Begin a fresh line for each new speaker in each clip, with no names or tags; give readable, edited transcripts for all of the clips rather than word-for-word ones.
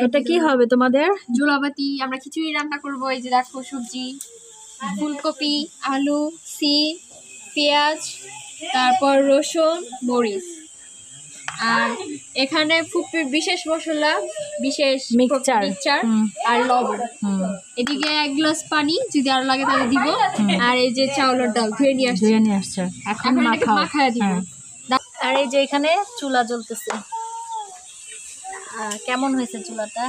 এটা কি হবে তোমাদের?
জোলাপাতি। আমরা খিচুড়ি রান্না করবো। এই যে দেখো সবজি, ফুলকপি, আলু, সিম, পেঁয়াজ, তারপর রসুন, মরিচ। আর এখানে ফুপির বিশেষ মশলা, বিশেষ
মিক্সচার
আর লবণ। এদিকে 1 গ্লাস পানি, যদি আর লাগে তাহলে দিব। আর এই যে চাউলের ডাল ধুয়ে নিয়ে
আসছে, এখন
মাখায় দিব।
আর এই যে এখানে চুলা জ্বলতেছে। কেমন হয়েছে চুলাটা?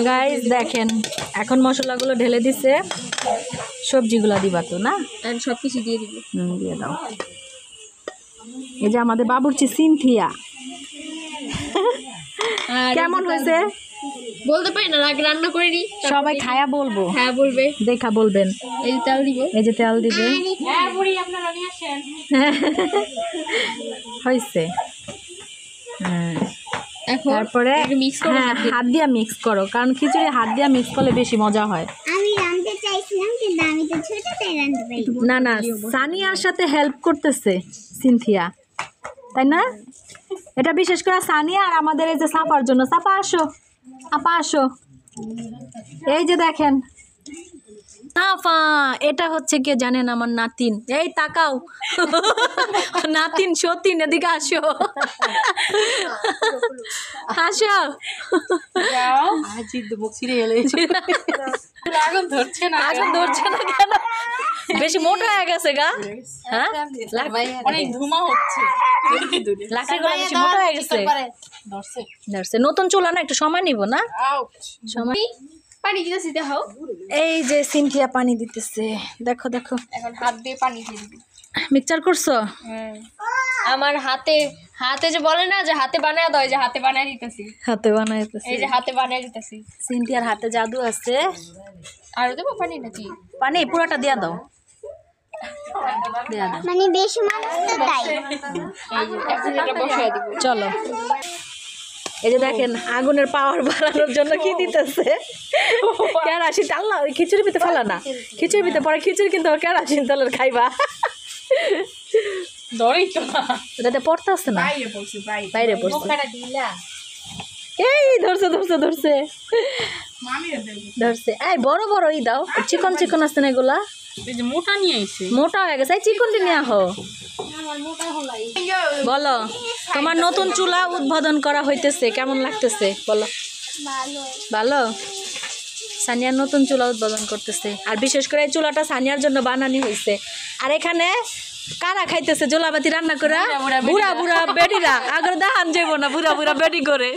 গাইস দেখেন, এখন মশলাগুলো ঢেলে দিছে, সবজিগুলো দিবা তো না?
সবকিছু দিয়ে দিব।
দিয়ে দাও। এই যে আমাদের বাবুর্চি সিনথিয়া, কেমন হয়েছে
বলতে পারি না, আগে রান্না করিনি।
সবাই খায়া বলবো।
হ্যাঁ বলবে,
দেখা বলবেন।
এই যে তেল দিব,
এই যে তেল দিবে। হয়েছে। তারপরে হাত দিয়া মিক্স করো, কারণ খিচুড়ি হাত দিয়া মিক্স করলে বেশি মজা হয়।
আমি রাঁধতে চাইছিলাম কিন্তু আমি তো ছোটটাই রাঁধতে পারি
না না, সানিয়ার সাথে হেল্প করতেছে সিনথিয়া, তাই না? এটা বিশেষ করে সানিয়া আর আমাদের এই যে সাপার জন্য। সাপা আসো, আপা আসো। এই যে দেখেন সাফা, এটা হচ্ছে কে জানেন? আমার নাতিন। এই তাকাও, নাতিন সতীন, এদিকে আসো, আসো। আগুন ধরছে না কেন? বেশি মোটা হয়ে গেছে গা? হ্যাঁ, অনেক ধুমা হচ্ছে, লাকড়িগুলো বেশি মোটা হয়ে গেছে। ধরছে। নতুন চুলা না, একটু সময় নিব না? সময়।
পানি দিতেছি, দেখাও।
এই যে সিনথিয়া পানি দিতেছে, দেখো দেখো।
এখন হাত দিয়ে পানি দিয়ে দিবি।
মিক্সচার করছো?
আমার হাতে যে বলে না যে হাতে বানায় দাও, যে হাতে বানায় দিতেছি।
হাতে বানাইতেছি,
এই যে হাতে বানায় দিতেছি।
সিনথিয়ার হাতে জাদু আছে।
আর দেবো পানি নাকি?
পানি পুরোটা দিয়া দাও,
মানে বেশি মানুষ তো তাই।
এই যে এখন এটা বসায় দিব।
চলো। এই যে দেখেন আগুনের পাওয়ার বাড়ানোর জন্য কি দিতেছে, কেরাসিন। আল্লাহ, ওই খিচুড়ি পিতে ফেলা না, খিচুড়ি পিতে পরে খিচুড়ি কিন্তু কেরাসিন তেলের খাইবা। এটাতে পড়তে আসছে না, বাইরে পড়ছে। এই ধরছে ধরছে ধরছে ধরছে। এই বড় বড় ই দাও, চিকন চিকন আছে না এগুলা? মোটা নিয়ে আইছে, মোটা হয়ে গেছে। এই চিকনটি নিয়ে আহো। বলো, তোমার নতুন চুলা উদ্বোধন করা হইতেছে, কেমন লাগতেছে বলো? ভালো। সানিয়ার নতুন চুলা উদ্বোধন করতেছে, আর বিশেষ করে এই চুলাটা সানিয়ার জন্য বানানি হয়েছে। আর এখানে কারা খাইতেছে জোলাপাতি রান্না করে? বুড়া বুড়া বেডিরা। আগর দেখান যাইব না, বুড়া বুড়া বেডি করে,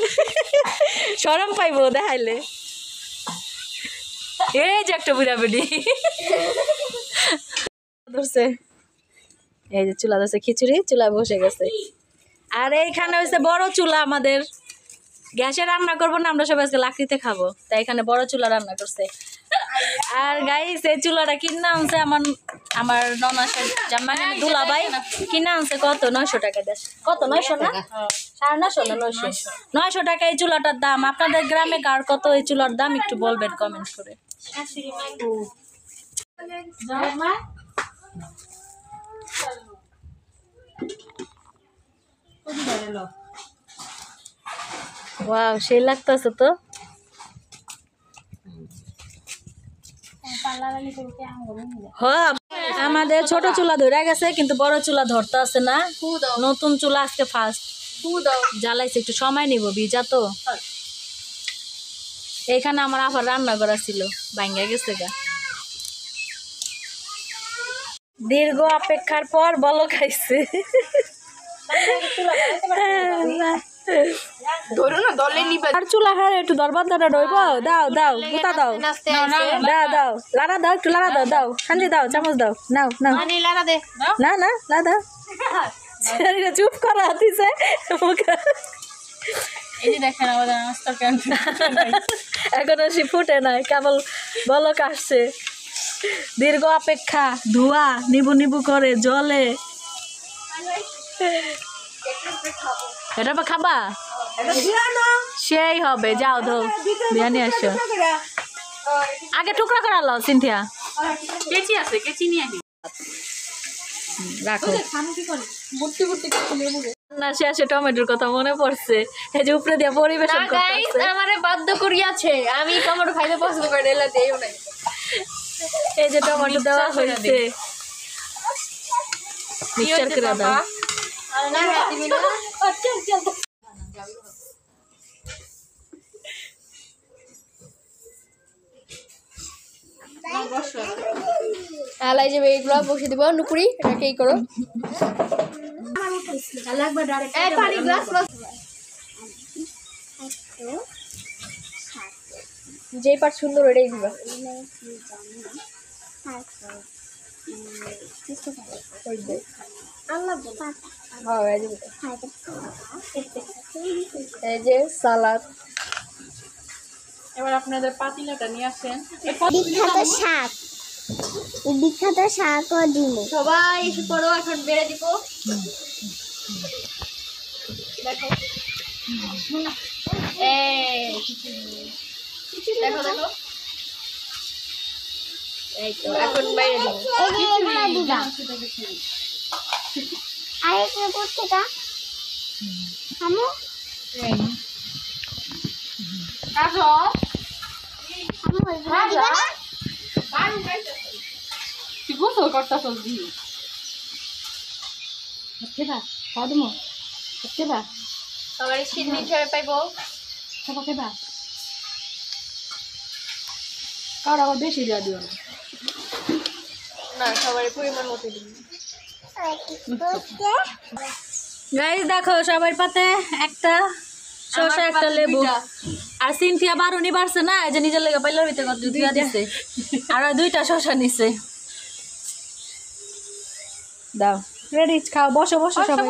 শরম পাইব দেখাইলে। এই যে একটা বুড়া বেডি ধরছে। এই যে চুলা ধরছে, খিচুড়ি চুলা বসে গেছে। আর এইখানে হচ্ছে বড় চুলা আমাদের। গ্যাসে রান্না করবো না, আমরা সবাই আজকে লাকড়িতে খাবো, তাই এখানে বড় চুলা রান্না করছে। আর গাইস, এই চুলাটা কিনা আনছে আমার ননাসের জামাই দুলাভাই, কিনা আনছে কত? 900 টাকা। দেশ কত? 900 না? 950 না 900? 900 টাকা এই চুলাটার দাম। আপনাদের গ্রামে কার কত এই চুলার দাম একটু বলবেন কমেন্ট করে। ওয়াও, সেই লাগতেছে তো। আমাদের ছোট চুলা ধরে গেছে, কিন্তু বড় চুলা ধরতে আছে না। নতুন চুলা আজকে ফার্স্ট জ্বালাইছে, একটু সময় নিব, ভিজা তো। এইখানে আমার আবার রান্না করা ছিল, ভাঙ্গা গেছে গা। দীর্ঘ অপেক্ষার পর বলো খাইছে। আর চুলা হারে একটু দরবার দাঁড়া রইব। দাও দাও, গুতা দাও, দাও দাও, লাড়া দাও, একটু লাড়া দাও, দাও হান্ডি দাও, চামচ দাও, নাও নাও। না না, লাড়া চুপ করা হাতিছে। এখনো সে ফুটে নাই, কেবল বলক আসছে। দীর্ঘ অপেক্ষা, ধোয়া নিবু নিবু করে জলে। এটা খাবা? সেই হবে, যাও ধো বিরিয়ানি আসো। আগে টুকরা করে লাও সিনথিয়া। রাখো
বুট্টি বুট্টি করে লেবু
না শেষে টমেটোর কথা মনে পড়ছে এই যে উপরে দিয়ে পরিবেশন
না গাইস
করতেছে
আমারে বাধ্য করিয়াছে আমি টমেটো খাইতে পছন্দ করি না এলা দেও নাই
এই যে টমেটো দেওয়া হয়েছে মিক্সচার করে দাও
আর না দিবি না চল চল আলাই যে এইগুলো বসে দিব নুপুরি এটাকে এই করো এই পানি গ্লাস যেই পাট সুন্দর ওইটাই দিবা এই যে সালাদ
এবার আপনাদের পাতিলাটা নিয়ে আসেন
বিখ্যাত শাক বিখ্যাত শাকও দিব
সবাই এসে পড়ো এখন বেড়ে দিব দেখো দেখো দেখো এই তো এখন বাইরে দিব
এই যে এগুলো দিবা আর একটু করতে কা আমু
আসো
আমু এগুলো দিবা না
তুই গোসল করতেছস দি কেবা কাদমো কেবা
সবাই শীত হিসেবে পাইবো
কেবা কার আবার বেশি দিয়া দিও না
না সবাই পরিমাণ মতো দিন
গাইস দেখো সবার পাতে একটা শসা একটা লেবু আর সিনথিয়া বারুনি বাড়ছে না এই যে নিজের লেগে পাইলার ভিতরে কত দিয়া দিছে আর ওই দুইটা শসা নিছে দাও রেডি খাও বসো বসো সবাই